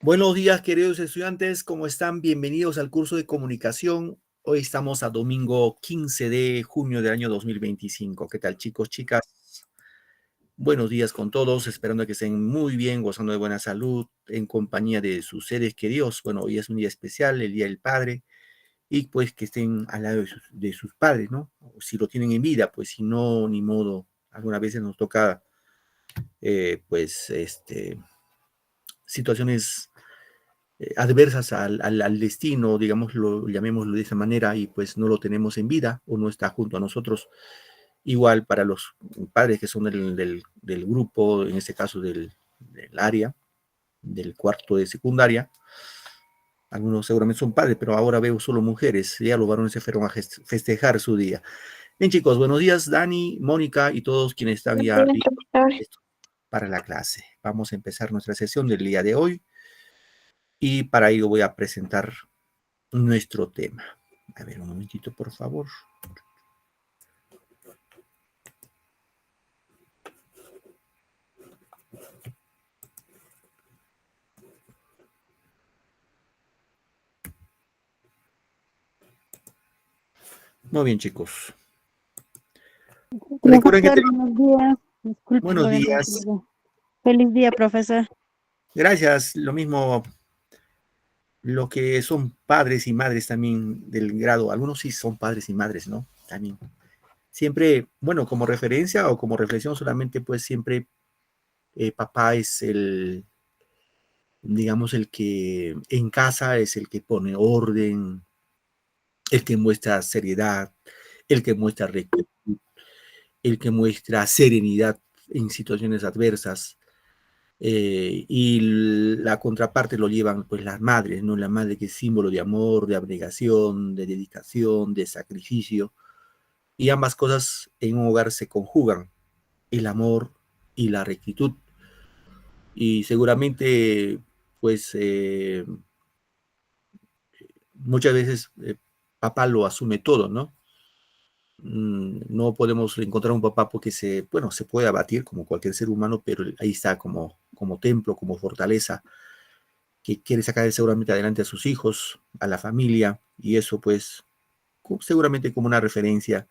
Buenos días, queridos estudiantes, ¿cómo están? Bienvenidos al curso de comunicación. Hoy estamos a domingo 15 de junio del año 2025. ¿Qué tal, chicos, chicas? Buenos días con todos, esperando que estén muy bien, gozando de buena salud, en compañía de sus seres queridos. Bueno, hoy es un día especial, el Día del Padre, y pues que estén al lado de sus padres, ¿no? O si lo tienen en vida, pues si no, ni modo. Algunas veces nos toca, pues, situaciones adversas al destino, digámoslo, llamémoslo de esa manera, y pues no lo tenemos en vida o no está junto a nosotros. Igual para los padres que son del grupo, en este caso del área, del cuarto de secundaria, algunos seguramente son padres, pero ahora veo solo mujeres, ya los varones se fueron a festejar su día. Bien, chicos, buenos días, Dani, Mónica y todos quienes están ya listos para la clase. Vamos a empezar nuestra sesión del día de hoy y para ello voy a presentar nuestro tema. A ver, un momentito, por favor. Muy bien, chicos. Recuerden que Profesor, buenos días. Disculpe buenos por el días. retraso. Feliz día, profesor. Gracias. Lo mismo, lo que son padres y madres también del grado. Algunos sí son padres y madres, ¿no? También. Siempre, bueno, como referencia o como reflexión solamente, pues siempre papá es digamos, el que en casa es el que pone orden, el que muestra seriedad, el que muestra rectitud, el que muestra serenidad en situaciones adversas. Y la contraparte lo llevan pues las madres, ¿no? La madre que es símbolo de amor, de abnegación, de dedicación, de sacrificio. Y ambas cosas en un hogar se conjugan, el amor y la rectitud. Y seguramente, pues, muchas veces papá lo asume todo, ¿no? No podemos encontrar un papá porque bueno, se puede abatir como cualquier ser humano, pero ahí está como templo, como fortaleza, que quiere sacar seguramente adelante a sus hijos, a la familia, y eso pues seguramente como una referencia,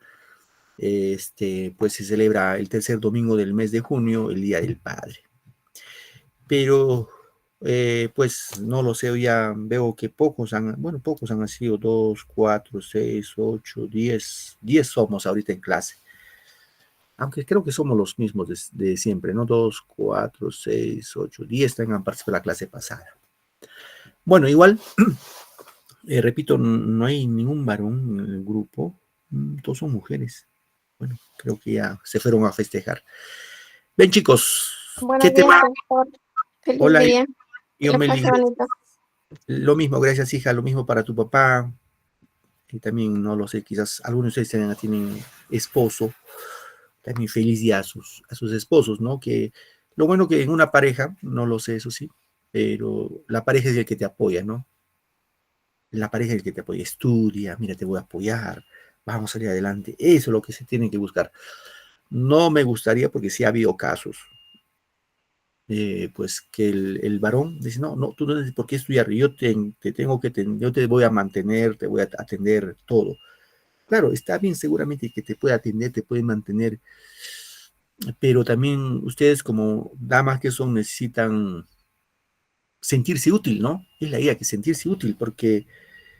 pues se celebra el tercer domingo del mes de junio, el Día del Padre. Pero pues no lo sé, ya veo que pocos han sido, 2, 4, 6, 8, 10 somos ahorita en clase. Aunque creo que somos los mismos de siempre, ¿no? 2, 4, 6, 8, 10 tengan participado de la clase pasada. Bueno, igual, repito, no hay ningún varón en el grupo, todos son mujeres. Bueno, creo que ya se fueron a festejar. Ven, chicos, ¿qué Buenos días, tema? profesor. Feliz Hola, día. Que yo lo me pase bonito. lo mismo, gracias, hija, lo mismo para tu papá. Y también, no lo sé, quizás algunos de ustedes tienen esposo. También feliz día a sus esposos, ¿no? Que lo bueno que en una pareja, no lo sé, eso sí, pero la pareja es el que te apoya, ¿no? La pareja es el que te apoya, estudia, mira, te voy a apoyar, vamos a salir adelante. Eso es lo que se tiene que buscar. No me gustaría, porque sí ha habido casos, pues que el varón dice, no, no, tú no tienes por qué estudiar, yo te voy a mantener, te voy a atender todo. Claro, está bien seguramente que te puede atender, te puede mantener, pero también ustedes como damas que son necesitan sentirse útil, ¿no? Es la idea, que sentirse útil, porque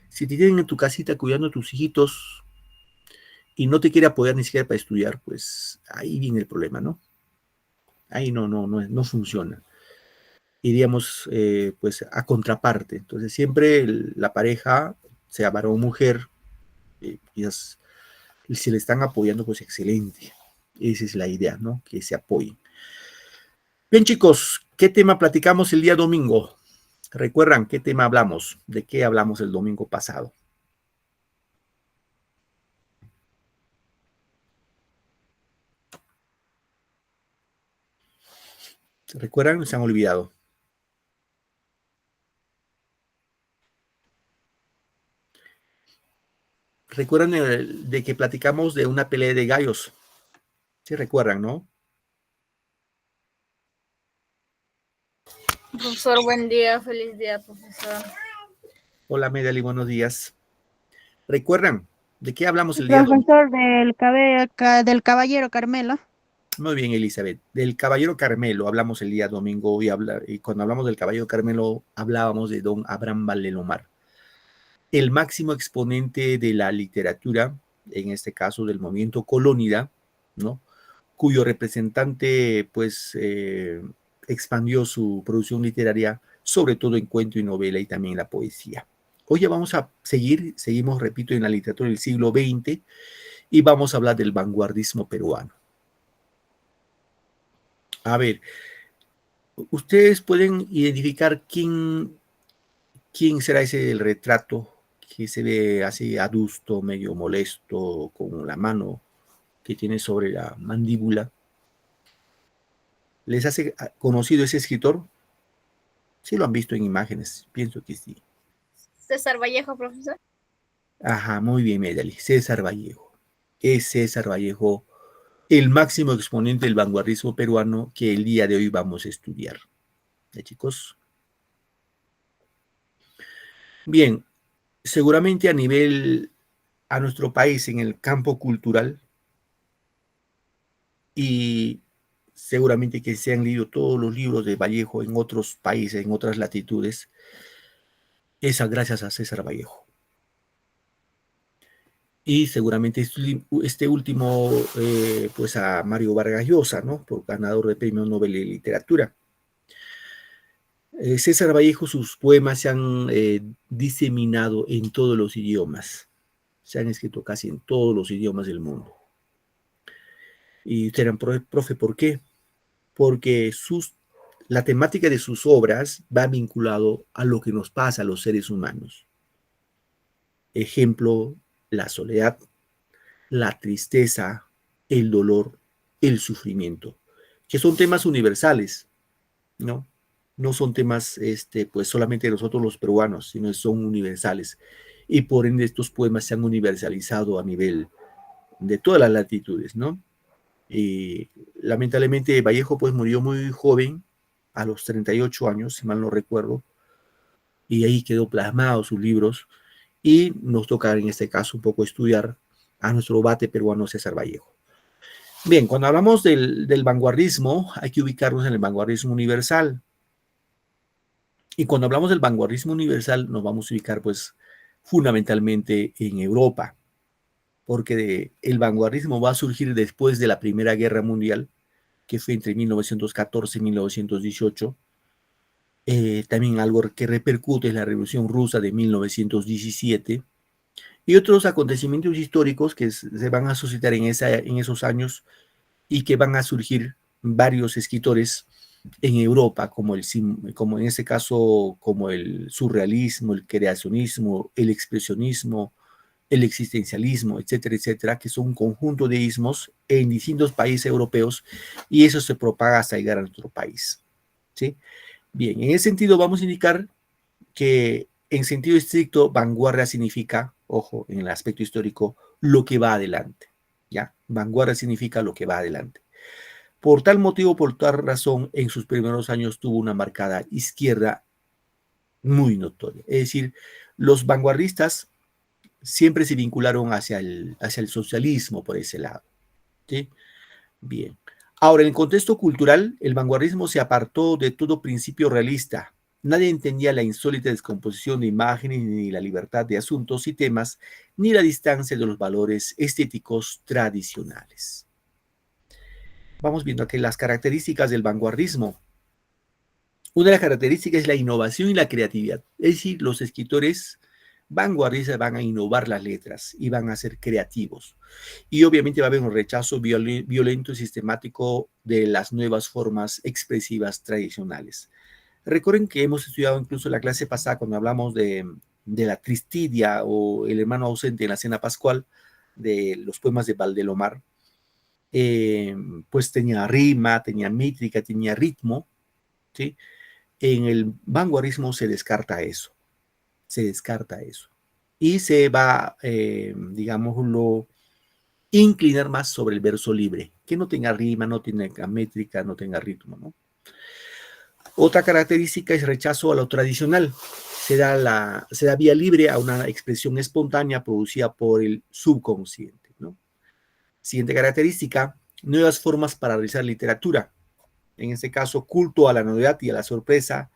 si te tienen en tu casita cuidando a tus hijitos y no te quiere apoyar ni siquiera para estudiar, pues ahí viene el problema, ¿no? Ahí no funciona. Iríamos pues a contraparte. Entonces siempre la pareja, sea varón o mujer, quizás si le están apoyando, pues excelente. Esa es la idea, ¿no? Que se apoyen. Bien, chicos, ¿qué tema platicamos el día domingo? ¿Recuerdan qué tema hablamos? ¿De qué hablamos el domingo pasado? ¿Se recuerdan o se han olvidado? ¿Recuerdan de que platicamos de una pelea de gallos? Sí, recuerdan, ¿no? Profesor, buen día, feliz día, profesor. Hola, Medali, buenos días. ¿Recuerdan de qué hablamos el día domingo? Profesor del Caballero Carmelo. Muy bien, Elizabeth. Del Caballero Carmelo hablamos el día domingo y cuando hablamos del Caballero Carmelo hablábamos de don Abraham Valdemar, el máximo exponente de la literatura, en este caso del movimiento colónida, ¿no? Cuyo representante pues expandió su producción literaria, sobre todo en cuento y novela y también la poesía. Hoy ya vamos a seguimos, repito, en la literatura del siglo XX y vamos a hablar del vanguardismo peruano. A ver, ustedes pueden identificar quién será ese del retrato que se ve así adusto, medio molesto, con la mano que tiene sobre la mandíbula. ¿Les hace conocido ese escritor? Sí lo han visto en imágenes, pienso que sí. César Vallejo, profesor. Ajá, muy bien, Medali. César Vallejo. Es César Vallejo el máximo exponente del vanguardismo peruano que el día de hoy vamos a estudiar. ¿Ya, chicos? Bien, seguramente a nuestro país en el campo cultural, y seguramente que se han leído todos los libros de Vallejo en otros países, en otras latitudes, es gracias a César Vallejo. Y seguramente este último, pues a Mario Vargas Llosa, ¿no? Por ganador de Premio Nobel de Literatura. César Vallejo, sus poemas se han diseminado en todos los idiomas. Se han escrito casi en todos los idiomas del mundo. Y ustedes dirán, profe, ¿por qué? Porque la temática de sus obras va vinculado a lo que nos pasa a los seres humanos. Ejemplo, la soledad, la tristeza, el dolor, el sufrimiento, que son temas universales, ¿no? No son temas, pues solamente de nosotros los peruanos, sino son universales. Y por ende estos poemas se han universalizado a nivel de todas las latitudes, ¿no? Y lamentablemente Vallejo pues murió muy joven, a los 38 años, si mal no recuerdo, y ahí quedó plasmado sus libros, y nos toca en este caso un poco estudiar a nuestro bate peruano César Vallejo. Bien, cuando hablamos del vanguardismo, hay que ubicarnos en el vanguardismo universal. Y cuando hablamos del vanguardismo universal, nos vamos a ubicar pues fundamentalmente en Europa, porque el vanguardismo va a surgir después de la Primera Guerra Mundial, que fue entre 1914 y 1918. También algo que repercute es la Revolución Rusa de 1917 y otros acontecimientos históricos que se van a suscitar en esos años y que van a surgir varios escritores en Europa, como en este caso, como el surrealismo, el creacionismo, el expresionismo, el existencialismo, etcétera, etcétera, que son un conjunto de ismos en distintos países europeos y eso se propaga hasta llegar a nuestro país. ¿Sí? Bien, en ese sentido vamos a indicar que en sentido estricto, vanguardia significa, ojo, en el aspecto histórico, lo que va adelante. ¿Ya? Vanguardia significa lo que va adelante. Por tal motivo, por tal razón, en sus primeros años tuvo una marcada izquierda muy notoria. Es decir, los vanguardistas siempre se vincularon hacia el socialismo por ese lado. ¿Sí? Bien. Ahora, en el contexto cultural, el vanguardismo se apartó de todo principio realista. Nadie entendía la insólita descomposición de imágenes, ni la libertad de asuntos y temas, ni la distancia de los valores estéticos tradicionales. Vamos viendo aquí las características del vanguardismo. Una de las características es la innovación y la creatividad. Es decir, los escritores vanguardistas van a innovar las letras y van a ser creativos. Y obviamente va a haber un rechazo violento y sistemático de las nuevas formas expresivas tradicionales. Recuerden que hemos estudiado incluso la clase pasada cuando hablamos de la Tristidia o el hermano ausente en la cena pascual, de los poemas de Valdelomar. Pues tenía rima, tenía métrica, tenía ritmo, ¿sí? En el vanguardismo se descarta eso, y se va, digámoslo, inclinar más sobre el verso libre, que no tenga rima, no tenga métrica, no tenga ritmo, ¿no? Otra característica es rechazo a lo tradicional. Se da vía libre a una expresión espontánea producida por el subconsciente, ¿no? Siguiente característica, nuevas formas para realizar literatura. En este caso, culto a la novedad y a la sorpresa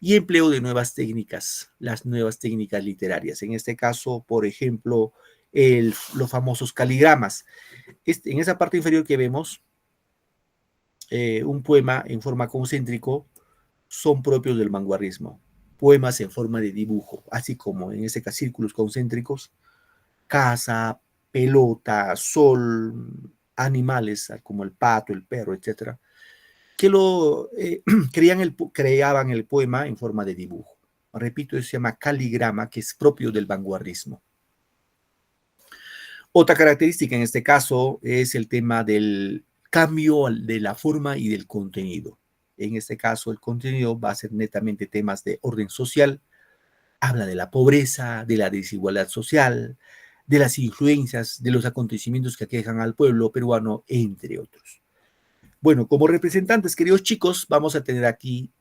y empleo de nuevas técnicas, las nuevas técnicas literarias. En este caso, por ejemplo, los famosos caligramas. En esa parte inferior que vemos, un poema en forma concéntrico son propios del vanguardismo. Poemas en forma de dibujo, así como en este caso círculos concéntricos, casa, pelota, sol, animales como el pato, el perro, etcétera, que creaban el poema en forma de dibujo. Repito, eso se llama caligrama, que es propio del vanguardismo. Otra característica en este caso es el tema del cambio de la forma y del contenido. En este caso, el contenido va a ser netamente temas de orden social, habla de la pobreza, de la desigualdad social, de las influencias, de los acontecimientos que aquejan al pueblo peruano, entre otros. Bueno, como representantes, queridos chicos, vamos a tener aquí,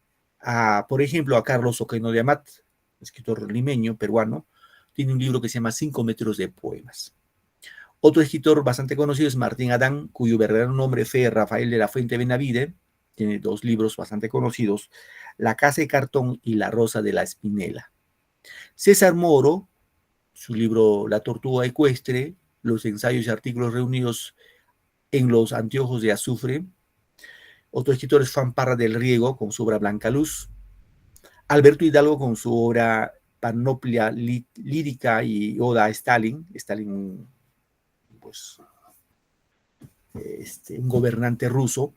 por ejemplo, a Carlos Oquendo de Amat, escritor limeño, peruano. Tiene un libro que se llama 5 metros de poemas. Otro escritor bastante conocido es Martín Adán, cuyo verdadero nombre fue Rafael de la Fuente Benavide. Tiene 2 libros bastante conocidos, La casa de cartón y La rosa de la espinela. César Moro, su libro La tortuga ecuestre, los ensayos y artículos reunidos en Los anteojos de azufre. Otro escritor es Juan Parra del Riego, con su obra Blanca Luz. Alberto Hidalgo, con su obra Panoplia lírica y Oda a Stalin. Stalin, pues, un gobernante ruso.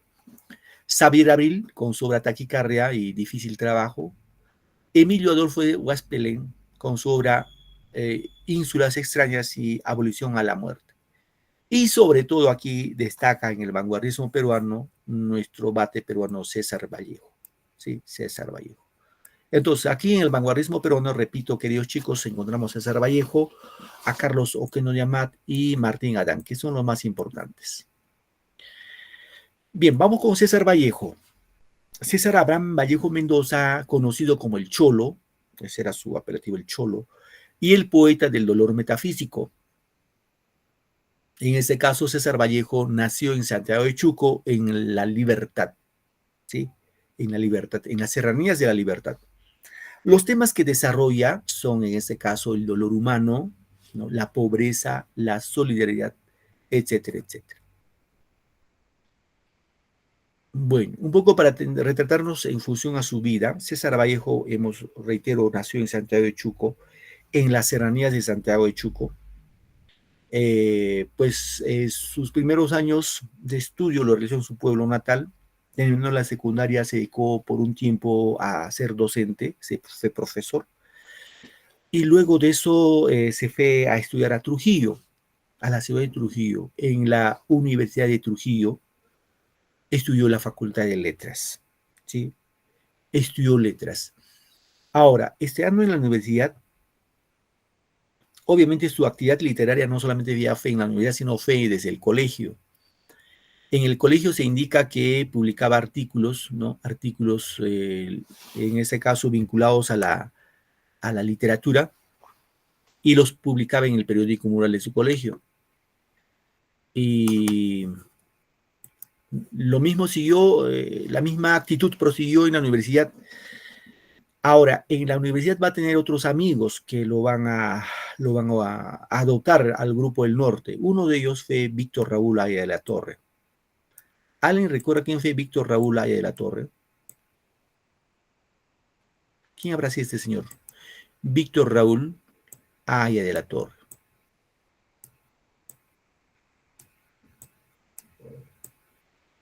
Xavier Abril, con su obra Taquicardia y Difícil trabajo. Emilio Adolfo de Huaspelén, con su obra Ínsulas extrañas y Abolición a la muerte. Y sobre todo aquí destaca en el vanguardismo peruano nuestro bate peruano César Vallejo. ¿Sí? César Vallejo. Entonces, aquí en el vanguardismo peruano, repito, queridos chicos, encontramos a César Vallejo, a Carlos Oquendo de Amat y Martín Adán, que son los más importantes. Bien, vamos con César Vallejo. César Abraham Vallejo Mendoza, conocido como el Cholo, ese era su apelativo, el Cholo, y el poeta del dolor metafísico. En este caso, César Vallejo nació en Santiago de Chuco, en La Libertad, ¿sí? En La Libertad, en las serranías de La Libertad. Los temas que desarrolla son, en este caso, el dolor humano, ¿no? La pobreza, la solidaridad, etcétera, etcétera. Bueno, un poco para retratarnos en función a su vida, César Vallejo, reitero, nació en Santiago de Chuco, en las serranías de Santiago de Chuco. Sus primeros años de estudio lo realizó en su pueblo natal. Terminando la secundaria, se dedicó por un tiempo a ser docente, fue profesor. Y luego de eso se fue a estudiar a Trujillo, a la ciudad de Trujillo, en la Universidad de Trujillo. Estudió la Facultad de Letras, ¿sí? Estudió letras. Ahora, estudiando en la universidad, obviamente su actividad literaria no solamente había fe en la universidad, sino fe desde el colegio. En el colegio se indica que publicaba artículos, ¿no? Artículos, en este caso, vinculados a la literatura, y los publicaba en el periódico mural de su colegio. Y lo mismo siguió, la misma actitud prosiguió en la universidad. Ahora, en la universidad va a tener otros amigos que lo van a adoptar al Grupo del Norte. Uno de ellos fue Víctor Raúl Haya de la Torre. ¿Alguien recuerda quién fue Víctor Raúl Haya de la Torre? ¿Quién habrá sido este señor? Víctor Raúl Haya de la Torre.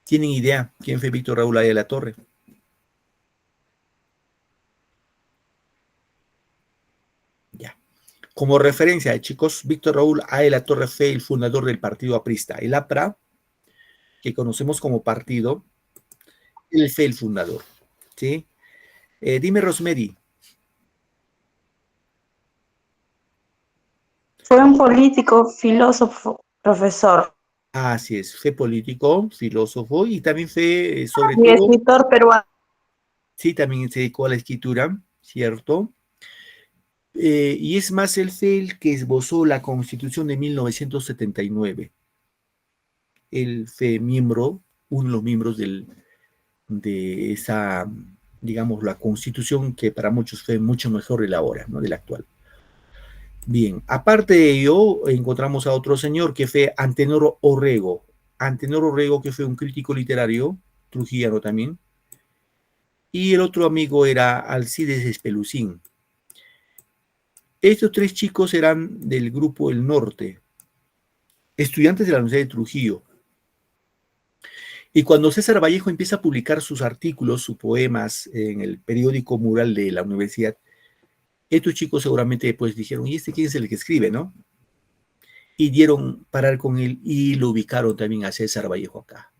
¿Tienen idea quién fue Víctor Raúl Haya de la Torre? Ya. Como referencia, chicos, Víctor Raúl Haya de la Torre fue el fundador del partido aprista. El APRA, que conocemos como partido, él fue el fundador. ¿Sí? Dime, Rosemary. Fue un político, filósofo, profesor. Así es, fue político, filósofo y también fue, sobre y todo, escritor peruano. Sí, también se dedicó a la escritura, ¿cierto? Y es más, él fue el que esbozó la Constitución de 1979. Él fue miembro, uno de los miembros de esa, digamos, la Constitución que para muchos fue mucho mejor de la ahora, ¿no? De la actual. Bien, aparte de ello, encontramos a otro señor que fue Antenor Orrego. Antenor Orrego, que fue un crítico literario, trujillano también. Y el otro amigo era Alcides Espelucín. Estos tres chicos eran del grupo El Norte, estudiantes de la Universidad de Trujillo. Y cuando César Vallejo empieza a publicar sus artículos, sus poemas en el periódico Mural de la universidad, estos chicos seguramente pues dijeron, ¿y este quién es el que escribe, no? Y dieron parar con él y lo ubicaron también a César Vallejo acá.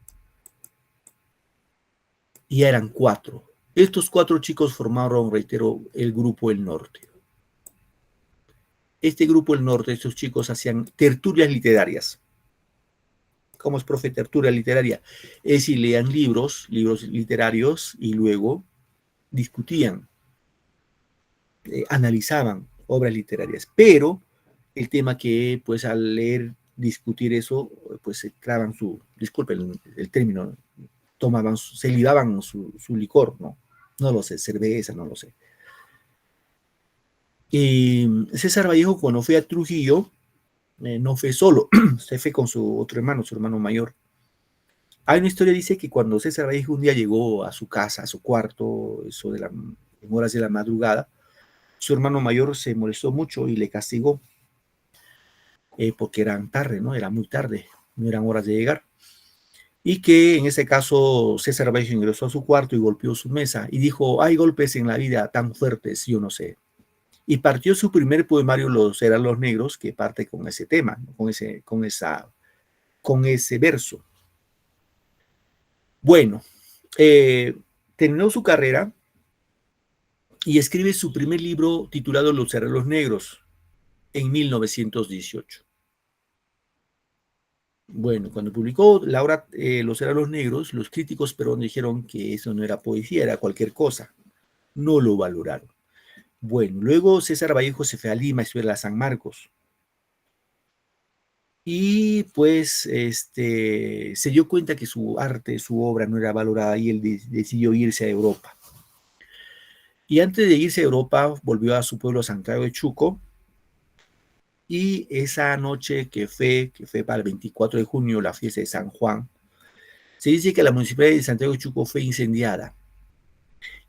Y eran 4. Estos 4 chicos formaron, reitero, el grupo El Norte. Este grupo El Norte, estos chicos hacían tertulias literarias. ¿Cómo es, profe, tertulia literaria? Es decir, leían libros literarios y luego discutían, analizaban obras literarias. Pero el tema que, pues, al leer, discutir eso, pues se clavan disculpen el término, se libaban su licor, ¿no? No lo sé, cerveza, no lo sé. Y César Vallejo, cuando fue a Trujillo, no fue solo, se fue con su otro hermano, su hermano mayor. Hay una historia, dice que cuando César Vallejo un día llegó a su casa, a su cuarto, eso en horas de la madrugada, su hermano mayor se molestó mucho y le castigó, porque eran tarde, ¿no? Era muy tarde, no eran horas de llegar. Y que en ese caso César Vallejo ingresó a su cuarto y golpeó su mesa y dijo, hay golpes en la vida tan fuertes, yo no sé. Y partió su primer poemario, Los eran los negros, que parte con ese tema, ¿no? con ese verso. Bueno, terminó su carrera y escribe su primer libro titulado Los eran los negros en 1918. Bueno, cuando publicó la obra Los eran los negros, los críticos peruanos dijeron que eso no era poesía, era cualquier cosa. No lo valoraron. Bueno, luego César Vallejo se fue a Lima, estudió a San Marcos. Y pues se dio cuenta que su arte, su obra no era valorada y él decidió irse a Europa. Y antes de irse a Europa, volvió a su pueblo Santiago de Chuco. Y esa noche que fue para el 24 de junio, la fiesta de San Juan, se dice que la municipalidad de Santiago de Chuco fue incendiada.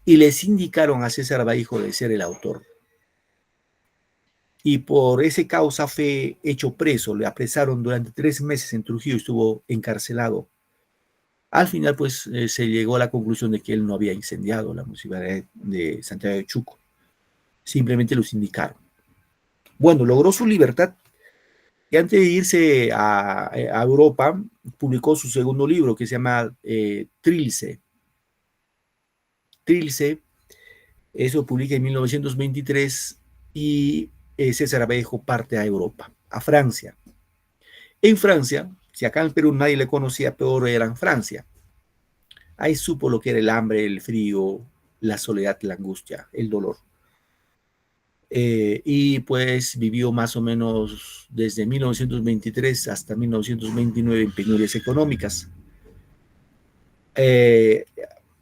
Y les indicaron a César Vallejo de ser el autor. Y por ese causa fue hecho preso, le apresaron durante 3 meses en Trujillo, estuvo encarcelado. Al final, pues, se llegó a la conclusión de que él no había incendiado la municipalidad de Santiago de Chuco. Simplemente los indicaron. Bueno, logró su libertad y antes de irse a Europa, publicó su segundo libro que se llama Trilce. Trilce, eso publica en 1923 y César Vallejo parte a Europa, a Francia. En Francia, si acá en Perú nadie le conocía, peor era en Francia. Ahí supo lo que era el hambre, el frío, la soledad, la angustia, el dolor. Y pues vivió más o menos desde 1923 hasta 1929 en penurias económicas.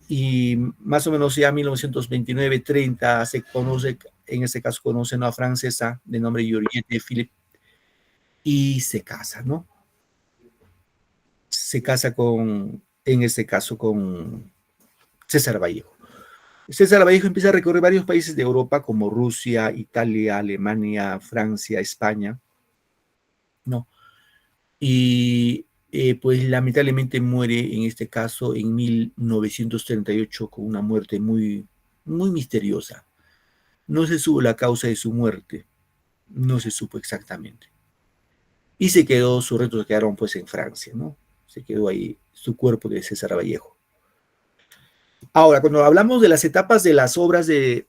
Y más o menos ya 1929-30 se conoce, en este caso conocen a una francesa de nombre Georgette Philippe y se casa, ¿no? Se casa en este caso con César Vallejo. César Vallejo empieza a recorrer varios países de Europa como Rusia, Italia, Alemania, Francia, España, ¿no? Y pues lamentablemente muere en este caso en 1938 con una muerte muy, muy misteriosa. No se supo la causa de su muerte, no se supo exactamente. Y sus restos quedaron pues en Francia, ¿no? Se quedó ahí su cuerpo de César Vallejo. Ahora, cuando hablamos de las etapas de las obras de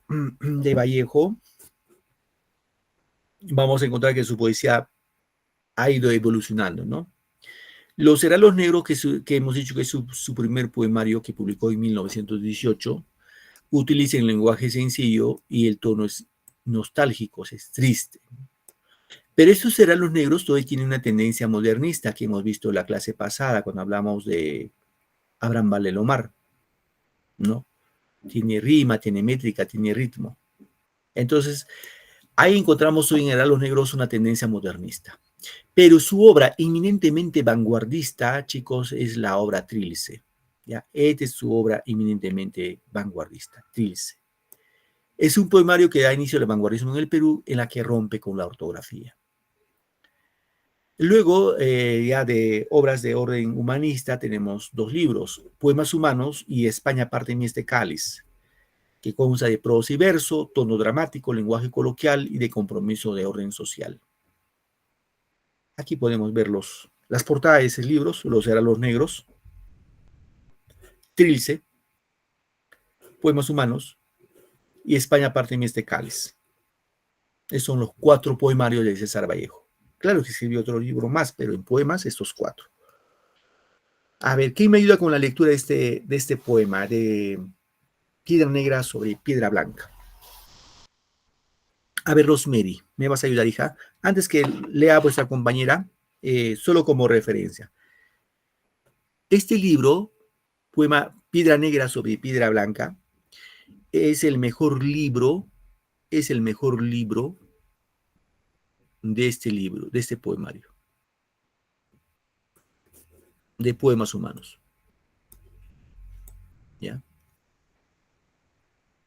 Vallejo, vamos a encontrar que su poesía ha ido evolucionando, ¿no? Los Heraldos Negros, que hemos dicho que es su primer poemario que publicó en 1918, utilicen lenguaje sencillo y el tono es nostálgico, es triste. Pero estos Los Negros todavía tienen una tendencia modernista que hemos visto en la clase pasada cuando hablamos de Abraham Valelomar, ¿no? Tiene rima, tiene métrica, tiene ritmo. Entonces, ahí encontramos hoy en Los Negros una tendencia modernista. Pero su obra eminentemente vanguardista, chicos, es la obra Trilce. ¿Ya? Esta es su obra eminentemente vanguardista, Trilce. Es un poemario que da inicio al vanguardismo en el Perú, en la que rompe con la ortografía. Luego, ya de obras de orden humanista, tenemos dos libros, Poemas Humanos y España parte de mí este cáliz, que consta de prosa y verso, tono dramático, lenguaje coloquial y de compromiso de orden social. Aquí podemos ver las portadas de esos libros, los Los Negros, Trilce, Poemas Humanos y España parte de mí este cáliz. Esos son los 4 poemarios de César Vallejo. Claro que escribió otro libro más, pero en poemas estos 4. A ver, ¿quién me ayuda con la lectura de este poema de Piedra Negra sobre Piedra Blanca? A ver, Rosemary, ¿me vas a ayudar, hija? Antes que lea a vuestra compañera, solo como referencia. Este libro, poema Piedra Negra sobre Piedra Blanca, es el mejor libro de este poemario, de Poemas Humanos. ¿Ya?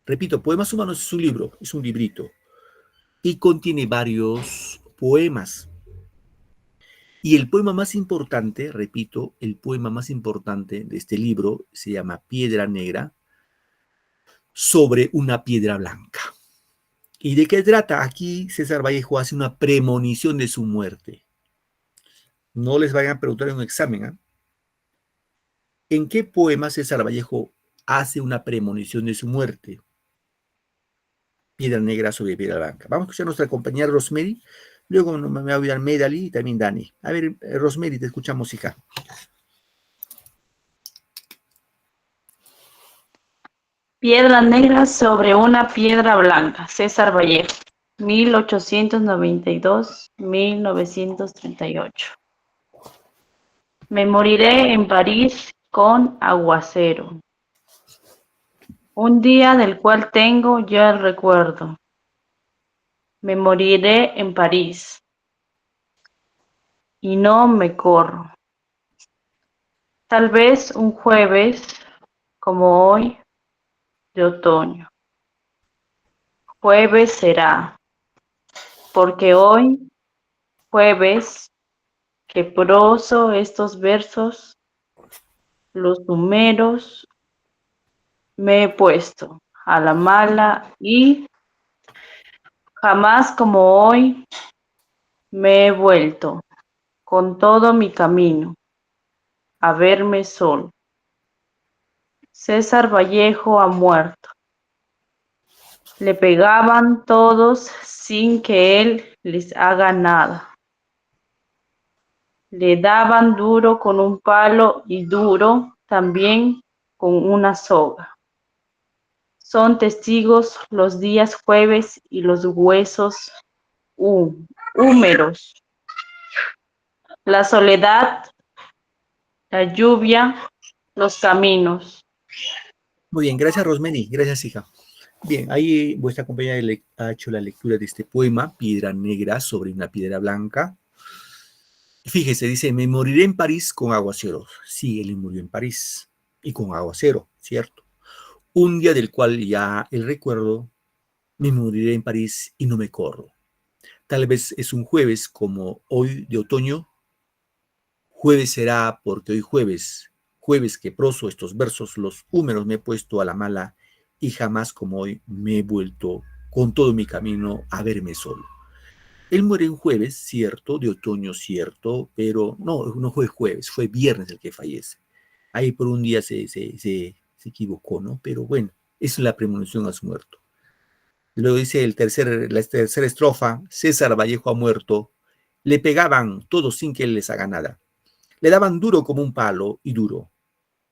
Repito, Poemas Humanos es un libro, es un librito, y contiene varios poemas. Y el poema más importante, repito, el poema más importante de este libro se llama Piedra Negra sobre una piedra blanca. ¿Y de qué trata? Aquí César Vallejo hace una premonición de su muerte. No les vayan a preguntar en un examen, ¿eh? ¿En qué poema César Vallejo hace una premonición de su muerte? Piedra Negra sobre Piedra Blanca. Vamos a escuchar a nuestra compañera Rosemary. Luego me va a ayudar Medali y también Dani. A ver, Rosemary, te escuchamos, hija. Piedra negra sobre una piedra blanca. César Vallejo, 1892-1938. Me moriré en París con aguacero. Un día del cual tengo ya el recuerdo. Me moriré en París. Y no me corro. Tal vez un jueves, como hoy, de otoño. Jueves será, porque hoy, jueves, que proso estos versos, los números, me he puesto a la mala y jamás como hoy me he vuelto con todo mi camino a verme solo. César Vallejo ha muerto. Le pegaban todos sin que él les haga nada. Le daban duro con un palo y duro también con una soga. Son testigos los días jueves y los huesos húmedos. La soledad, la lluvia, los caminos. Muy bien, gracias, Rosemary. Gracias, hija. Bien, ahí vuestra compañera ha hecho la lectura de este poema, Piedra Negra sobre una piedra blanca. Fíjese, dice, me moriré en París con aguacero. Sí, él murió en París y con aguacero, ¿cierto? Un día del cual ya el recuerdo, me moriré en París y no me corro. Tal vez es un jueves como hoy de otoño. Jueves será porque hoy jueves que proso estos versos, los húmeros me he puesto a la mala y jamás como hoy me he vuelto con todo mi camino a verme solo. Él muere un jueves, cierto, de otoño, cierto, pero no fue jueves, fue viernes el que fallece. Ahí por un día se equivocó, ¿no? Pero bueno, es la premonición a su muerto. Luego dice la tercera estrofa, César Vallejo ha muerto, le pegaban todos sin que él les haga nada. Le daban duro como un palo y duro,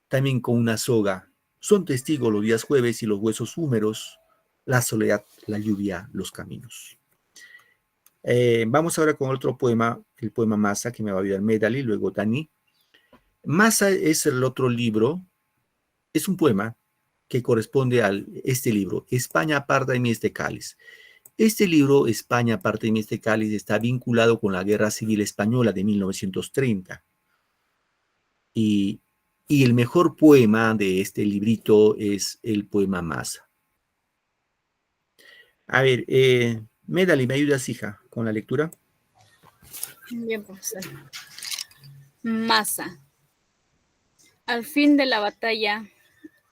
también con una soga, Son testigos los días jueves y los huesos húmedos, la soledad, la lluvia, los caminos. Vamos ahora con otro poema, el poema Masa, que me va a ayudar Medali, luego Dani. Masa es el otro libro, es un poema que corresponde a este libro, España aparta de mí este cáliz. Este libro, España aparte de mí este cáliz, está vinculado con la Guerra Civil Española de 1930. Y el mejor poema de este librito es el poema Masa. A ver, Medali, ¿me ayudas, hija, con la lectura? Bien, profesor. Masa. Al fin de la batalla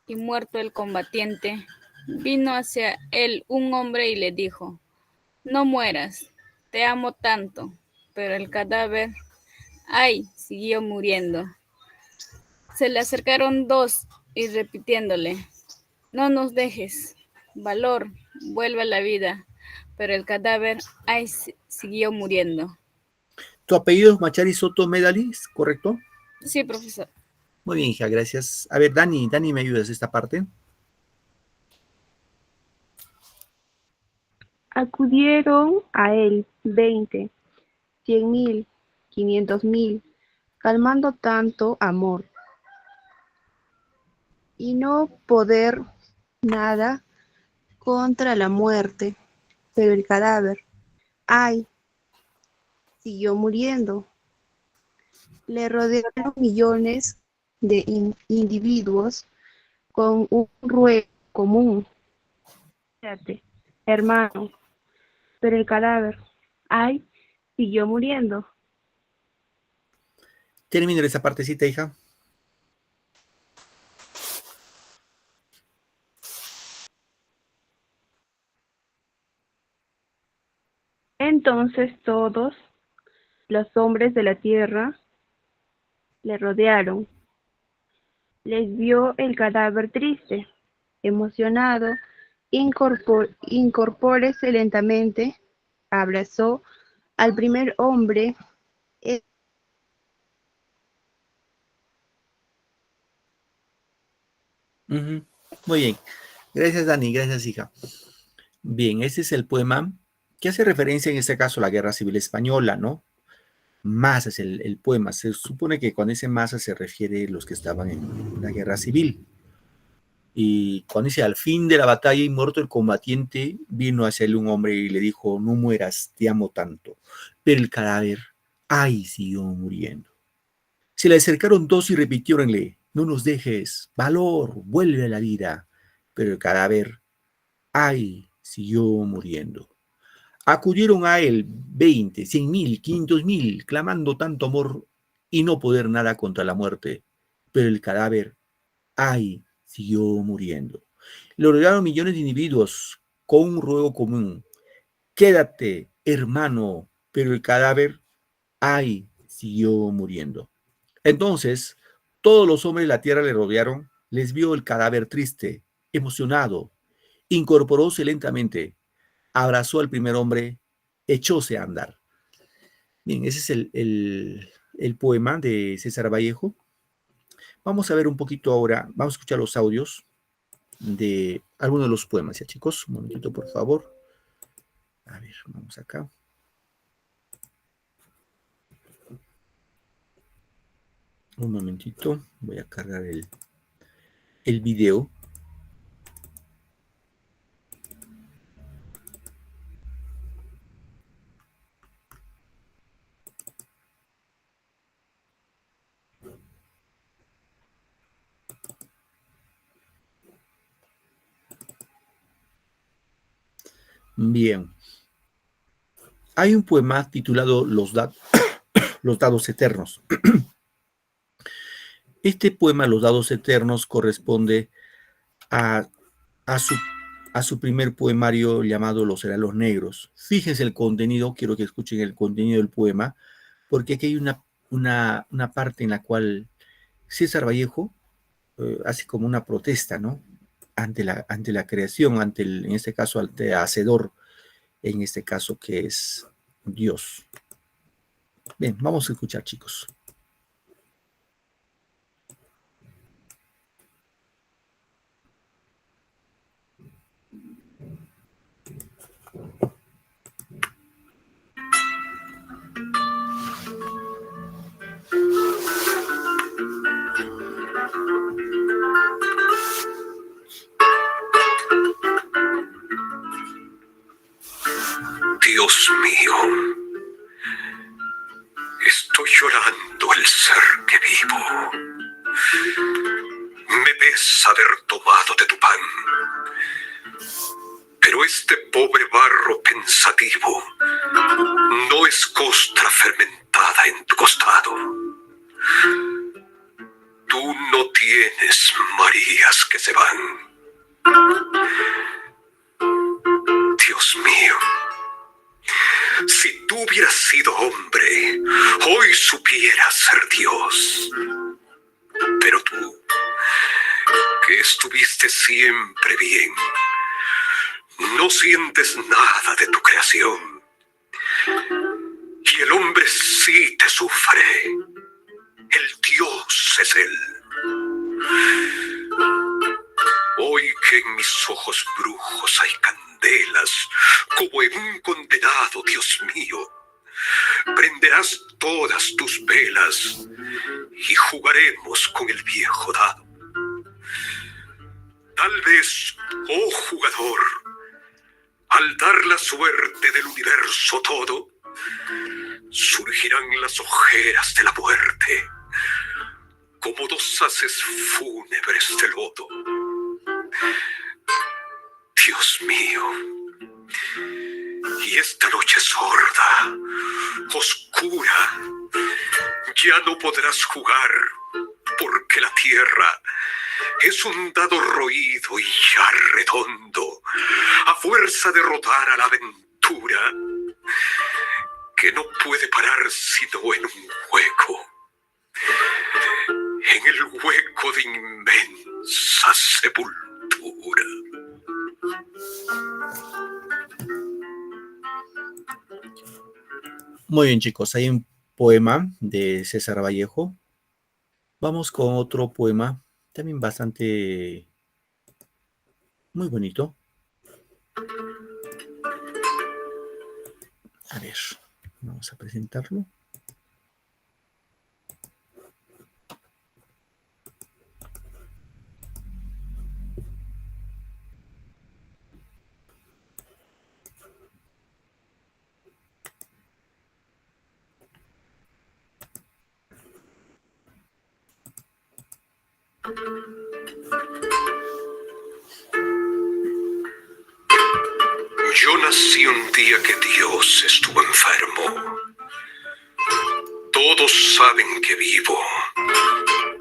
y muerto el combatiente, vino hacia él un hombre y le dijo: no mueras, te amo tanto. Pero el cadáver, ay, siguió muriendo. Se le acercaron dos y repitiéndole: no nos dejes, valor, vuelve a la vida. Pero el cadáver, ay, siguió muriendo. ¿Tu apellido es Machari Soto Medali, correcto? Sí, profesor. Muy bien, hija, gracias. A ver, Dani, ¿me ayudas esta parte? Acudieron a él 20, 100.000, 500.000, calmando tanto amor, y no poder nada contra la muerte, pero el cadáver, ay, siguió muriendo. Le rodearon millones de individuos con un ruego común. Fíjate, hermano, pero el cadáver, ay, siguió muriendo. Termina esa partecita, hija. Entonces todos los hombres de la tierra le rodearon. Les vio el cadáver triste, emocionado, incorpórese lentamente, abrazó al primer hombre. Muy bien. Gracias, Dani. Gracias, hija. Bien, ese es el poema que hace referencia en este caso a la Guerra Civil Española, ¿no? Masa es el poema. Se supone que con ese masa se refiere a los que estaban en la Guerra Civil. Y cuando dice al fin de la batalla y muerto el combatiente, vino hacia él un hombre y le dijo: no mueras, te amo tanto. Pero el cadáver, ay, siguió muriendo. Se le acercaron dos y repitióronle: no nos dejes, valor, vuelve a la vida. Pero el cadáver, ay, siguió muriendo. Acudieron a él 20, 100.000, 500.000, clamando tanto amor y no poder nada contra la muerte. Pero el cadáver, ay, siguió muriendo. Le rodearon millones de individuos con un ruego común: quédate, hermano. Pero el cadáver, ay, siguió muriendo. Entonces, todos los hombres de la tierra le rodearon, les vio el cadáver triste, emocionado, incorporóse lentamente, abrazó al primer hombre, echóse a andar. Bien, ese es el poema de César Vallejo. Vamos a ver un poquito ahora, vamos a escuchar los audios de algunos de los poemas, ya chicos, un momentito por favor. A ver, vamos acá. Un momentito, voy a cargar el video. Bien. Hay un poema titulado Los dados eternos. Este poema, Los dados eternos, corresponde a su primer poemario llamado Los Helados Negros. Fíjense el contenido, quiero que escuchen el contenido del poema, porque aquí hay una parte en la cual César Vallejo hace como una protesta, ¿no? Ante la creación, en este caso, ante Hacedor, en este caso que es Dios. Bien, vamos a escuchar, chicos. Dios mío, estoy llorando el ser que vivo. Me pesa haber tomado de tu pan, pero este pobre barro pensativo no es costra fermentada en tu costado. Tú no tienes Marías que se van. Dios mío, si tú hubieras sido hombre, hoy supieras ser Dios. Pero tú, que estuviste siempre bien, no sientes nada de tu creación. Y el hombre sí te sufre. El Dios es él. Hoy que en mis ojos brujos hay candelas, como en un condenado, Dios mío, prenderás todas tus velas y jugaremos con el viejo dado. Tal vez, oh jugador, al dar la suerte del universo todo, surgirán las ojeras de la muerte, como dos haces fúnebres de lodo. Dios mío, y esta noche sorda, oscura, ya no podrás jugar, porque la tierra es un dado roído y ya redondo, a fuerza de rodar a la aventura, que no puede parar sino en un hueco, en el hueco de inmensa sepultura. Muy bien, chicos, hay un poema de César Vallejo. Vamos con otro poema, también bastante muy bonito. A ver, vamos a presentarlo. Yo nací un día que Dios estuvo enfermo. Todos saben que vivo,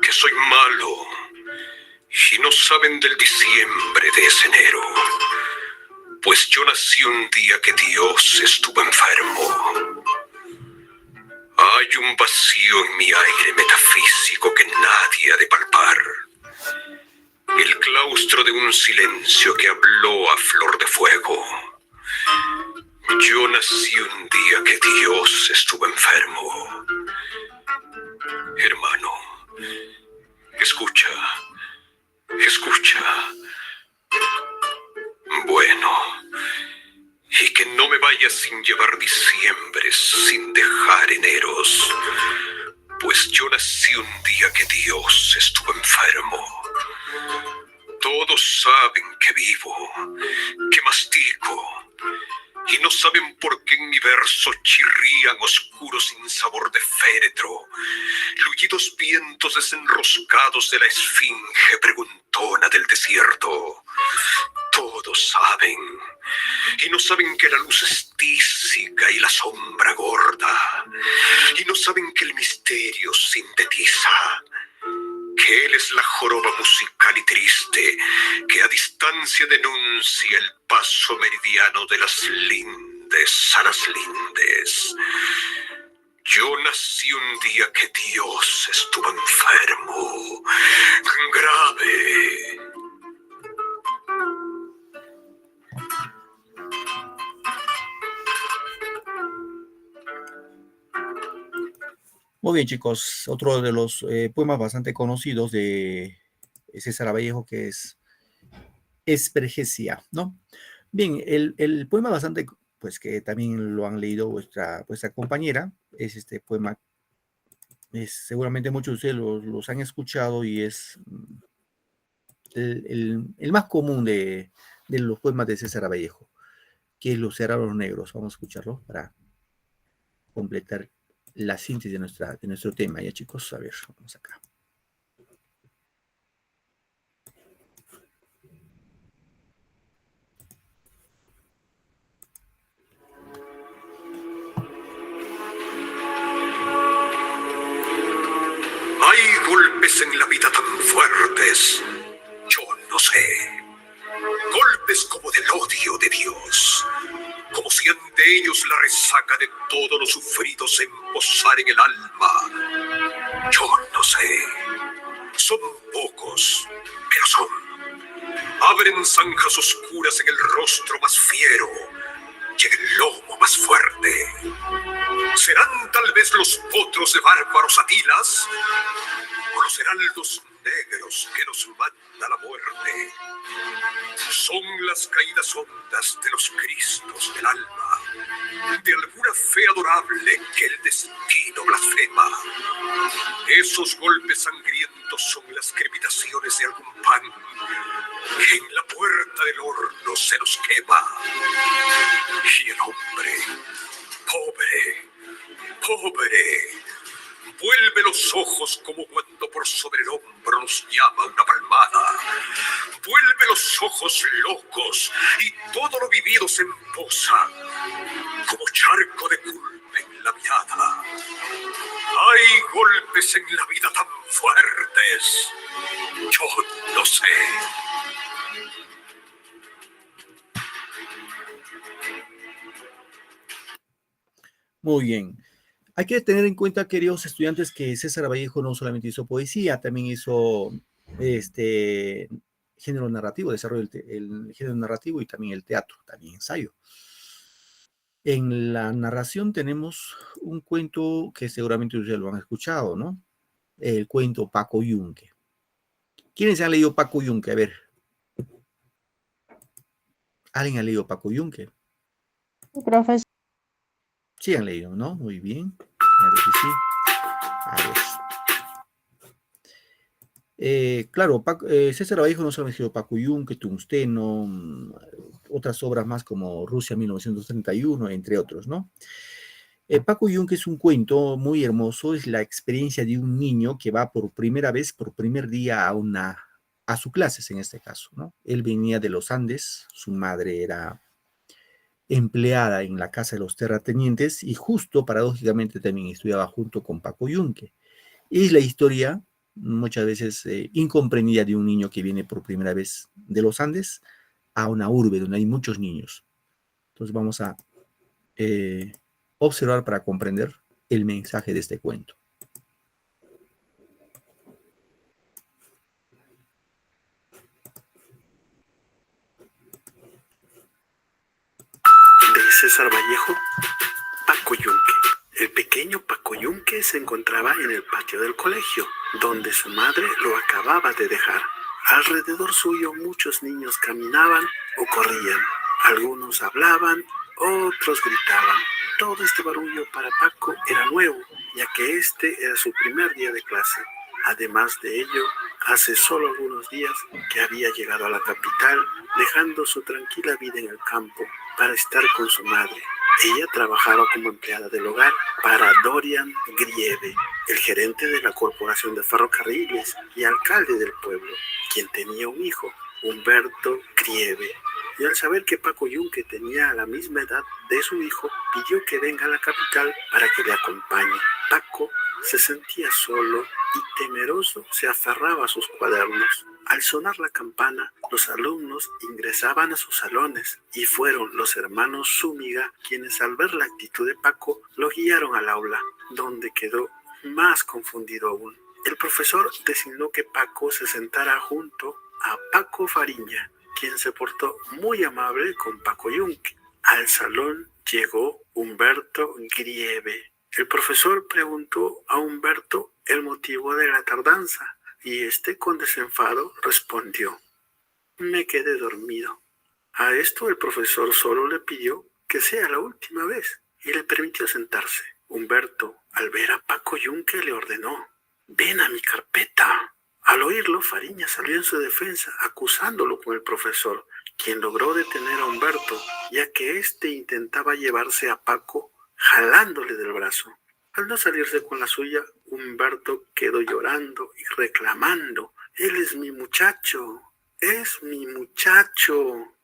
que soy malo, y no saben del diciembre de ese enero, pues yo nací un día que Dios estuvo enfermo. Hay un vacío en mi aire metafísico que nadie ha de palpar. El claustro de un silencio que habló a flor de fuego. Yo nací un día que Dios estuvo enfermo. Hermano, escucha, escucha. Bueno, y que no me vaya sin llevar diciembres, sin dejar eneros, pues yo nací un día que Dios estuvo enfermo. Todos saben que vivo, que mastico, y no saben por qué en mi verso chirrían oscuros sin sabor de féretro, luyidos vientos desenroscados de la esfinge preguntona del desierto. Todos saben, y no saben que la luz es tísica y la sombra gorda, y no saben que el misterio sintetiza, que él es la joroba musical y triste que a distancia denuncia el paso meridiano de las lindes a las lindes. Yo nací un día que Dios estuvo enfermo, grave. Muy bien, chicos, otro de los poemas bastante conocidos de César Vallejo, que es Espergesia, ¿no? Bien, el poema bastante, pues que también lo han leído vuestra compañera, es este poema Seguramente muchos de ustedes los han escuchado y es el más común de los poemas de César Vallejo, que es Los Herreros Negros. Vamos a escucharlo para completar la síntesis de nuestro tema. Ya, chicos, a ver, vamos acá. Hay golpes en la vida tan fuertes, yo no sé. Golpes como del odio de Dios, como si ante ellos la resaca de todo lo sufrido se emposara en el alma. Yo no sé. Son pocos, pero son. Abren zanjas oscuras en el rostro más fiero y en el lomo más fuerte. ¿Serán tal vez los potros de bárbaros atilas? ¿O los heraldos negros que nos manda la muerte? Son las caídas hondas de los cristos del alma, de alguna fe adorable que el destino blasfema. Esos golpes sangrientos son las crepitaciones de algún pan que en la puerta del horno se nos quema. Y el hombre, pobre, vuelve los ojos como cuando por sobre el hombro nos llama una palmada. Vuelve los ojos locos y todo lo vivido se emposa como charco de culpa en la mirada. Hay golpes en la vida tan fuertes, yo no sé. Muy bien. Hay que tener en cuenta, queridos estudiantes, que César Vallejo no solamente hizo poesía, también hizo género narrativo, desarrollo el género narrativo y también el teatro, también ensayo. En la narración tenemos un cuento que seguramente ustedes lo han escuchado, ¿no? El cuento Paco Yunque. ¿Quiénes han leído Paco Yunque? A ver. ¿Alguien ha leído Paco Yunque? Profesor. Sí han leído, ¿no? Muy bien. Claro que sí. A ver. Claro, César Vallejo no solo ha escrito Paco Yunque, Tungsteno, otras obras más como Rusia 1931, entre otros, ¿no? Paco Yunque es un cuento muy hermoso, es la experiencia de un niño que va por primera vez, por primer día a sus clases en este caso, ¿no? Él venía de los Andes, su madre era empleada en la casa de los terratenientes y justo paradójicamente también estudiaba junto con Paco Yunque. Es la historia muchas veces incomprendida de un niño que viene por primera vez de los Andes a una urbe donde hay muchos niños. Entonces vamos a observar para comprender el mensaje de este cuento. De César Vallejo, Paco Yunque. El pequeño Paco Yunque se encontraba en el patio del colegio, donde su madre lo acababa de dejar. Alrededor suyo muchos niños caminaban o corrían. Algunos hablaban, otros gritaban. Todo este barullo para Paco era nuevo, ya que este era su primer día de clase. Además de ello, hace solo algunos días que había llegado a la capital, dejando su tranquila vida en el campo para estar con su madre. Ella trabajaba como empleada del hogar para Dorian Grieve, el gerente de la Corporación de Ferrocarriles y alcalde del pueblo, quien tenía un hijo, Humberto Grieve. Y al saber que Paco Yunque tenía la misma edad de su hijo, pidió que venga a la capital para que le acompañe. Paco se sentía solo y temeroso se aferraba a sus cuadernos. Al sonar la campana, los alumnos ingresaban a sus salones y fueron los hermanos Zúñiga quienes al ver la actitud de Paco lo guiaron al aula, donde quedó más confundido aún. El profesor designó que Paco se sentara junto a Paco Fariña, quien se portó muy amable con Paco Yunque. Al salón llegó Humberto Grieve. El profesor preguntó a Humberto el motivo de la tardanza y este con desenfado respondió: me quedé dormido. A esto el profesor solo le pidió que sea la última vez y le permitió sentarse. Humberto, al ver a Paco Yunque, le ordenó: ven a mi carpeta. Al oírlo, Fariña salió en su defensa, acusándolo con el profesor, quien logró detener a Humberto, ya que éste intentaba llevarse a Paco jalándole del brazo. Al no salirse con la suya, Humberto quedó llorando y reclamando: él es mi muchacho, es mi muchacho.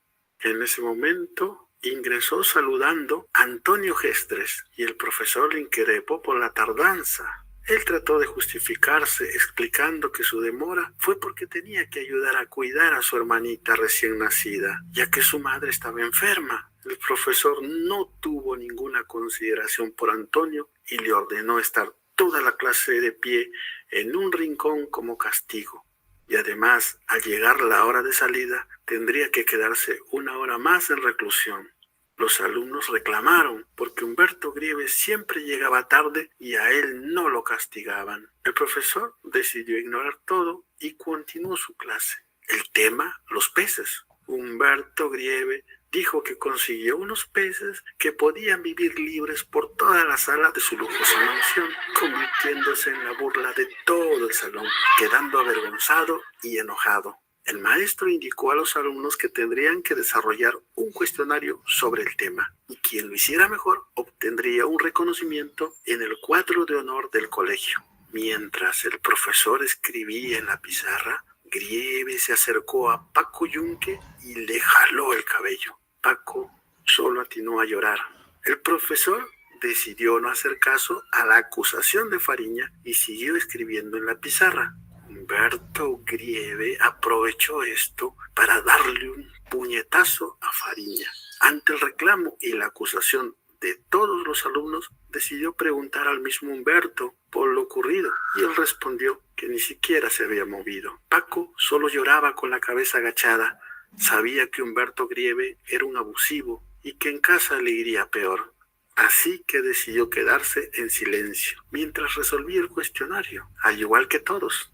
En ese momento ingresó saludando a Antonio Gestres y el profesor le increpó por la tardanza. Él trató de justificarse explicando que su demora fue porque tenía que ayudar a cuidar a su hermanita recién nacida, ya que su madre estaba enferma. El profesor no tuvo ninguna consideración por Antonio y le ordenó estar toda la clase de pie en un rincón como castigo. Y además, al llegar la hora de salida, tendría que quedarse 1 hora más en reclusión. Los alumnos reclamaron porque Humberto Grieve siempre llegaba tarde y a él no lo castigaban. El profesor decidió ignorar todo y continuó su clase. El tema, los peces. Humberto Grieve dijo que consiguió unos peces que podían vivir libres por toda la sala de su lujosa mansión, convirtiéndose en la burla de todo el salón, quedando avergonzado y enojado. El maestro indicó a los alumnos que tendrían que desarrollar un cuestionario sobre el tema, y quien lo hiciera mejor obtendría un reconocimiento en el cuadro de honor del colegio. Mientras el profesor escribía en la pizarra, Grieve se acercó a Paco Yunque y le jaló el cabello. Paco solo atinó a llorar. El profesor decidió no hacer caso a la acusación de Fariña y siguió escribiendo en la pizarra. Humberto Grieve aprovechó esto para darle un puñetazo a Fariña. Ante el reclamo y la acusación de todos los alumnos, decidió preguntar al mismo Humberto por lo ocurrido y él respondió que ni siquiera se había movido. Paco solo lloraba con la cabeza agachada. Sabía que Humberto Grieve era un abusivo y que en casa le iría peor. Así que decidió quedarse en silencio mientras resolvía el cuestionario, al igual que todos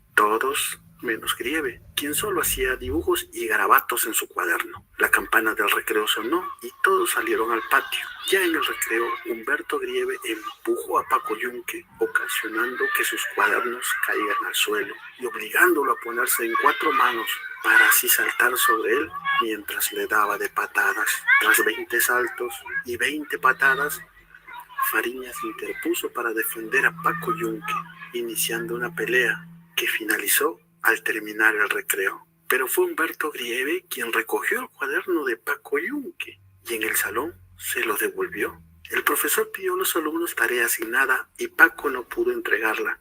menos Grieve, quien solo hacía dibujos y garabatos en su cuaderno. La campana del recreo sonó y todos salieron al patio. Ya en el recreo, Humberto Grieve empujó a Paco Yunque, ocasionando que sus cuadernos caigan al suelo y obligándolo a ponerse en 4 manos para así saltar sobre él mientras le daba de patadas. Tras 20 saltos y 20 patadas, Fariña se interpuso para defender a Paco Yunque, iniciando una pelea que finalizó al terminar el recreo. Pero fue Humberto Grieve quien recogió el cuaderno de Paco Yunque y en el salón se lo devolvió. El profesor pidió a los alumnos tarea asignada y Paco no pudo entregarla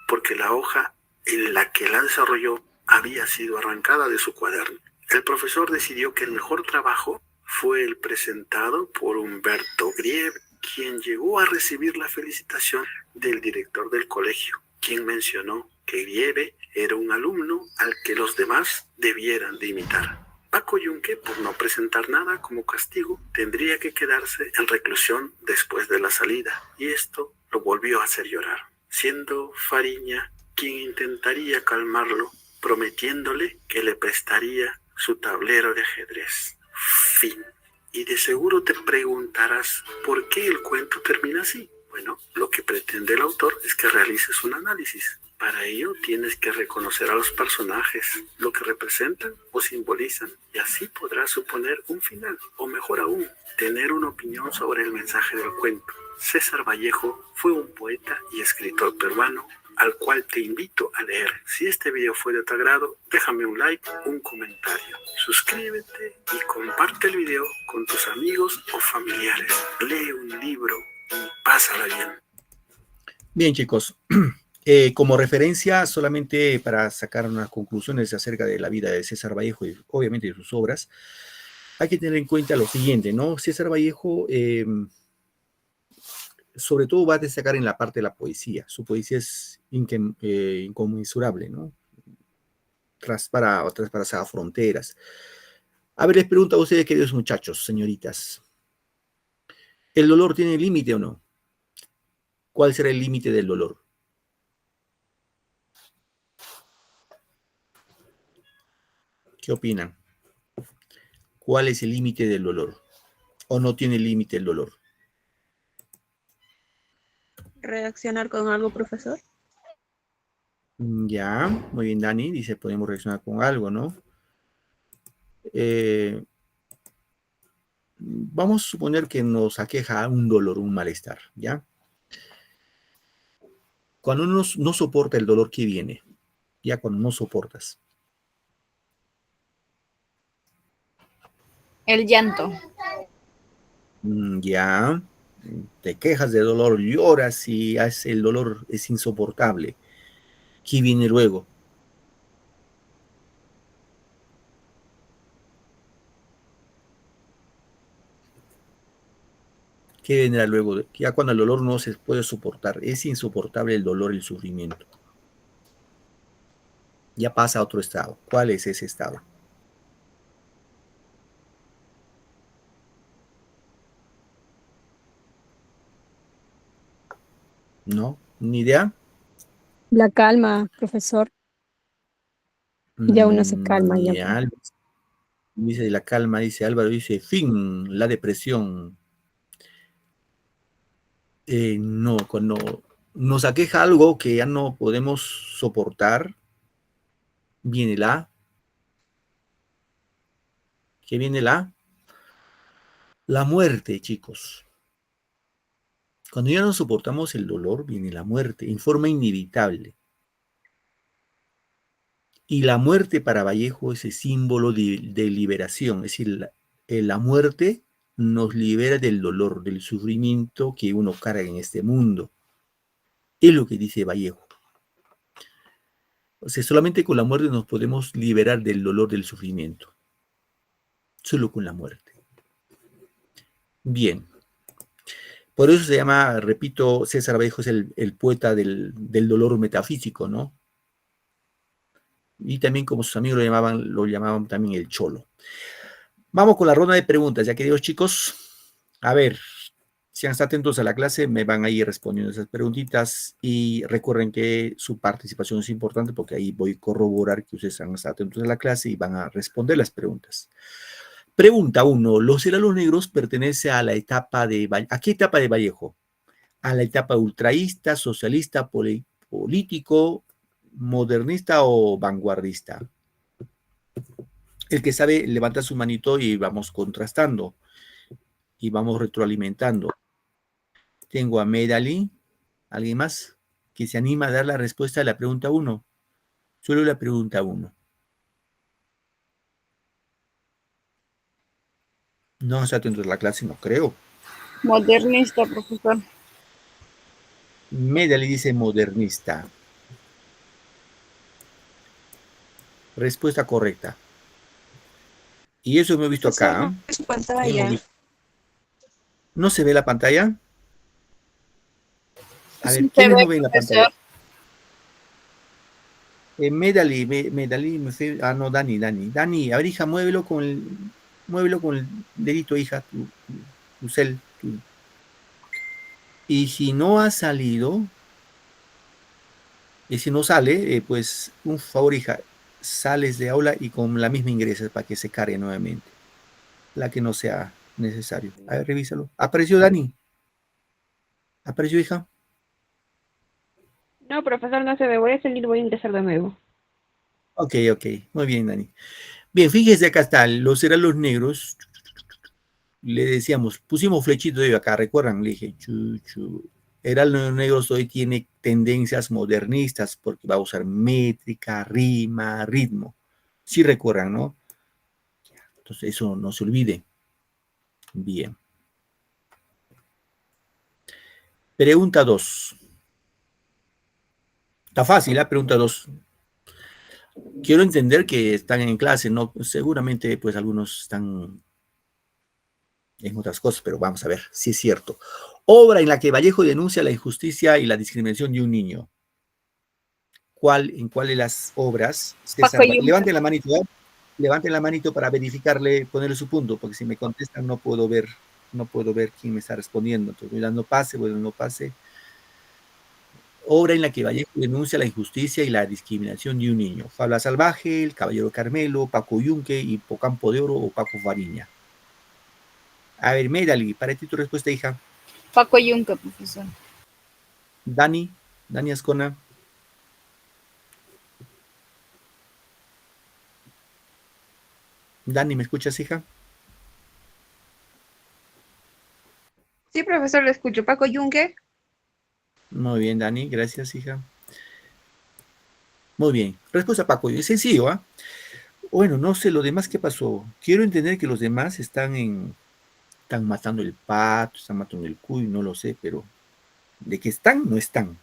porque la hoja en la que la desarrolló había sido arrancada de su cuaderno. El profesor decidió que el mejor trabajo fue el presentado por Humberto Grieve, quien llegó a recibir la felicitación del director del colegio, quien mencionó que Grieve era un alumno al que los demás debieran de imitar. Paco Yunque, por no presentar nada como castigo, tendría que quedarse en reclusión después de la salida, y esto lo volvió a hacer llorar, siendo Fariña quien intentaría calmarlo, prometiéndole que le prestaría su tablero de ajedrez. Fin. Y de seguro te preguntarás por qué el cuento termina así. Bueno, lo que pretende el autor es que realices un análisis. Para ello tienes que reconocer a los personajes, lo que representan o simbolizan, y así podrás suponer un final, o mejor aún, tener una opinión sobre el mensaje del cuento. César Vallejo fue un poeta y escritor peruano, al cual te invito a leer. Si este video fue de tu agrado, déjame un like, un comentario, suscríbete y comparte el video con tus amigos o familiares. Lee un libro y pásala bien. Bien, chicos. Como referencia, solamente para sacar unas conclusiones acerca de la vida de César Vallejo y obviamente de sus obras, hay que tener en cuenta lo siguiente, ¿no? César Vallejo, sobre todo, va a destacar en la parte de la poesía. Su poesía es inconmensurable, ¿no? Traspasa fronteras. A ver, les pregunto a ustedes, queridos muchachos, señoritas, ¿el dolor tiene límite o no? ¿Cuál será el límite del dolor? ¿Qué opinan? ¿Cuál es el límite del dolor? ¿O no tiene límite el dolor? reaccionar con algo, profesor? Ya, muy bien, Dani. Dice, podemos reaccionar con algo, ¿no? Vamos a suponer que nos aqueja un dolor, un malestar, ¿ya? Cuando uno no soporta el dolor que viene, ya cuando no soportas. El llanto. Ya, te quejas de dolor, lloras y el dolor es insoportable. ¿Qué viene luego? ¿Qué vendrá luego? Ya cuando el dolor no se puede soportar, es insoportable el dolor, el sufrimiento. Ya pasa a otro estado. ¿Cuál es ese estado? ¿No? ¿Ni idea? La calma, profesor. Ya uno se calma ya. Ya, dice la calma, dice Álvaro, dice fin, la depresión. No, cuando nos aqueja algo que ya no podemos soportar, viene ¿qué viene la muerte, chicos. Cuando ya no soportamos el dolor, viene la muerte en forma inevitable. Y la muerte para Vallejo es el símbolo de liberación, es decir, la muerte nos libera del dolor, del sufrimiento que uno carga en este mundo. Es lo que dice Vallejo. O sea, solamente con la muerte nos podemos liberar del dolor, del sufrimiento. Solo con la muerte. Bien. Por eso se llama, repito, César Vallejo es el poeta del dolor metafísico, ¿no? Y también como sus amigos lo llamaban también el cholo. Vamos con la ronda de preguntas, ya queridos chicos. A ver, si están atentos a la clase, me van a ir respondiendo esas preguntitas y recuerden que su participación es importante porque ahí voy a corroborar que ustedes están atentos a la clase y van a responder las preguntas. Pregunta 1. ¿Los helados negros pertenece a la etapa de... ¿A qué etapa de Vallejo? ¿A la etapa ultraísta, socialista, político, modernista o vanguardista? El que sabe levanta su manito y vamos contrastando y vamos retroalimentando. Tengo a Medali. ¿Alguien más que se anima a dar la respuesta a la pregunta 1? Solo la pregunta 1. No está atento a la clase, no creo. Modernista, profesor. Medali dice modernista. Respuesta correcta. Y eso me he visto acá. Su pantalla. ¿No se ve la pantalla? A ver, Sí, ¿quiénes se no ve, ven la profesor. pantalla? Medali, no, Dani, a ver, hija, muévelo con el dedito, hija, tu cel. Y si no ha salido, y si no sale, pues, un favor, hija, sales de aula y con la misma ingresas para que se cargue nuevamente. La que no sea necesario. A ver, revísalo. ¿Apareció Dani? ¿Apareció, hija? No, profesor, no se ve. Voy a salir, voy a ingresar de nuevo. Ok. Muy bien, Dani. Bien, fíjese, acá está. Los helados negros. Le decíamos, pusimos flechito de acá, ¿recuerdan? Le dije, Heraldo Negros hoy tiene tendencias modernistas porque va a usar métrica, rima, ritmo. Sí recuerdan, ¿no? Entonces eso no se olvide. Bien. Pregunta 2. Está fácil, ¿eh? Pregunta 2. Quiero entender que están en clase, ¿no? Seguramente, pues, algunos están en otras cosas, pero vamos a ver si es cierto. Obra en la que Vallejo denuncia la injusticia y la discriminación de un niño. ¿En cuál de las obras? César, levanten la manito para verificarle, ponerle su punto, porque si me contestan no puedo ver quién me está respondiendo. Entonces, voy dando pase, no pase. Obra en la que Vallejo denuncia la injusticia y la discriminación de un niño. Fabla Salvaje, El Caballero Carmelo, Paco Yunque, Hipocampo de Oro o Paco Fariña. A ver, Medali, para ti tu respuesta, hija. Paco Yunque, profesor. Dani Ascona. Dani, ¿me escuchas, hija? Sí, profesor, lo escucho. Paco Yunque. Muy bien, Dani, gracias, hija. Muy bien. Respuesta, Paco. Es sencillo, ¿ah? Bueno, no sé lo demás qué pasó. Quiero entender que los demás están matando el pato, están matando el cuy, no lo sé, pero de que están, no están.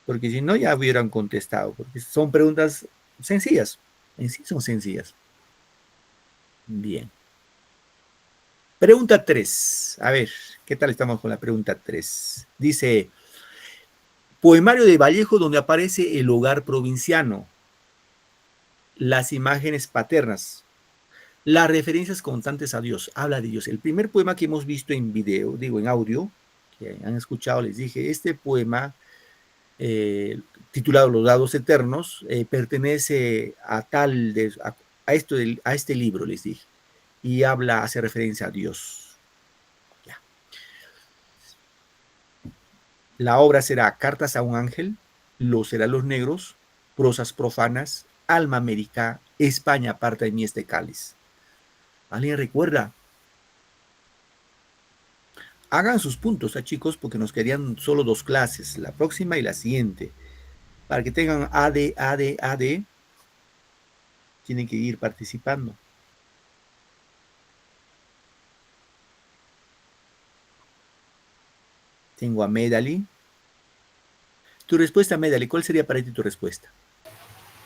Porque si no, ya hubieran contestado, porque son preguntas sencillas. En sí son sencillas. Bien. Pregunta 3. A ver, ¿qué tal estamos con la pregunta 3? Dice, poemario de Vallejo donde aparece el hogar provinciano, las imágenes paternas, las referencias constantes a Dios, habla de Dios. El primer poema que hemos visto en video, digo en audio, que han escuchado, les dije, este poema titulado Los dados eternos, pertenece a a este libro, les dije, y hace referencia a Dios. Ya. La obra será Cartas a un ángel, Los Heralos Negros, Prosas profanas, Alma América, España aparta de mí este cáliz. ¿Alguien recuerda? Hagan sus puntos, chicos, porque nos quedarían solo 2 clases, la próxima y la siguiente. Para que tengan AD, tienen que ir participando. Tengo a Medali. Tu respuesta, Medali, ¿cuál sería para ti tu respuesta?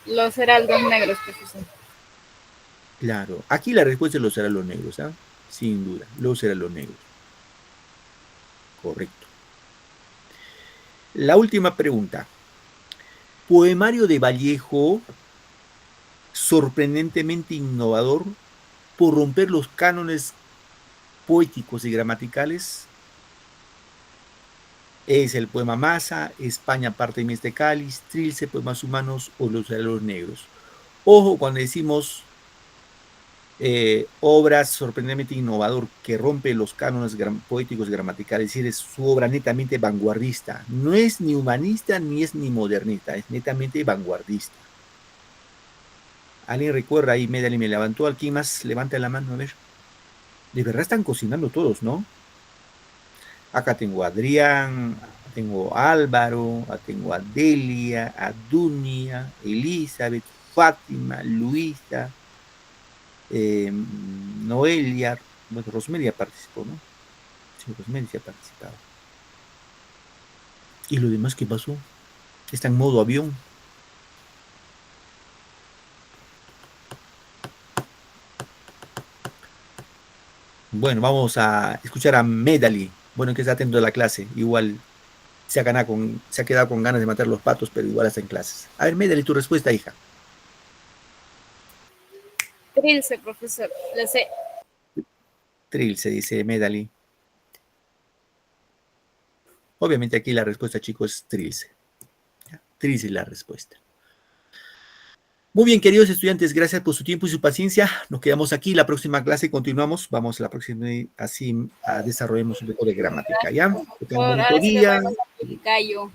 Los heraldos negros, profesor. Claro, aquí la respuesta es los heraldos negros, ¿ah? Sin duda, los heraldos negros. Correcto. La última pregunta. Poemario de Vallejo, sorprendentemente innovador por romper los cánones poéticos y gramaticales. Es el poema Masa, España parte de mí este cáliz, Trilce, Poemas humanos o Los heraldos negros. Ojo cuando decimos obras sorprendentemente innovador que rompe los cánones poéticos y gramaticales, es decir, es su obra netamente vanguardista. No es ni humanista ni es ni modernista, es netamente vanguardista. ¿Alguien recuerda ahí? Medali me levantó. ¿Alguien más? Levanta la mano, a ver. De verdad están cocinando todos, ¿no? Acá tengo a Adrián, tengo a Álvaro, tengo a Delia, a Dunia, Elizabeth, Fátima, Luisa, Noelia, bueno, Rosemary participó, ¿no? Sí, Rosemary sí ha participado. ¿Y lo demás qué pasó? Está en modo avión. Bueno, vamos a escuchar a Medali. Bueno, que está atento a la clase. Igual se ha quedado con ganas de matar los patos, pero igual está en clases. A ver, Medali, tu respuesta, hija. Trilce, profesor. Lo sé. Trilce, dice Medali. Obviamente aquí la respuesta, chicos, es Trilce. Trilce es la respuesta. Muy bien, queridos estudiantes, gracias por su tiempo y su paciencia. Nos quedamos aquí. La próxima clase continuamos. Vamos a la próxima, así desarrollemos un poco de gramática, ¿ya? Que tengan un bonito día. Gallo.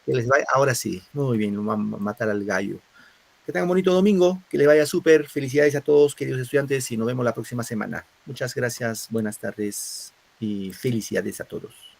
Que les vaya, ahora sí, muy bien, vamos a matar al gallo. Que tengan un bonito domingo, que les vaya súper. Felicidades a todos, queridos estudiantes, y nos vemos la próxima semana. Muchas gracias, buenas tardes y felicidades a todos.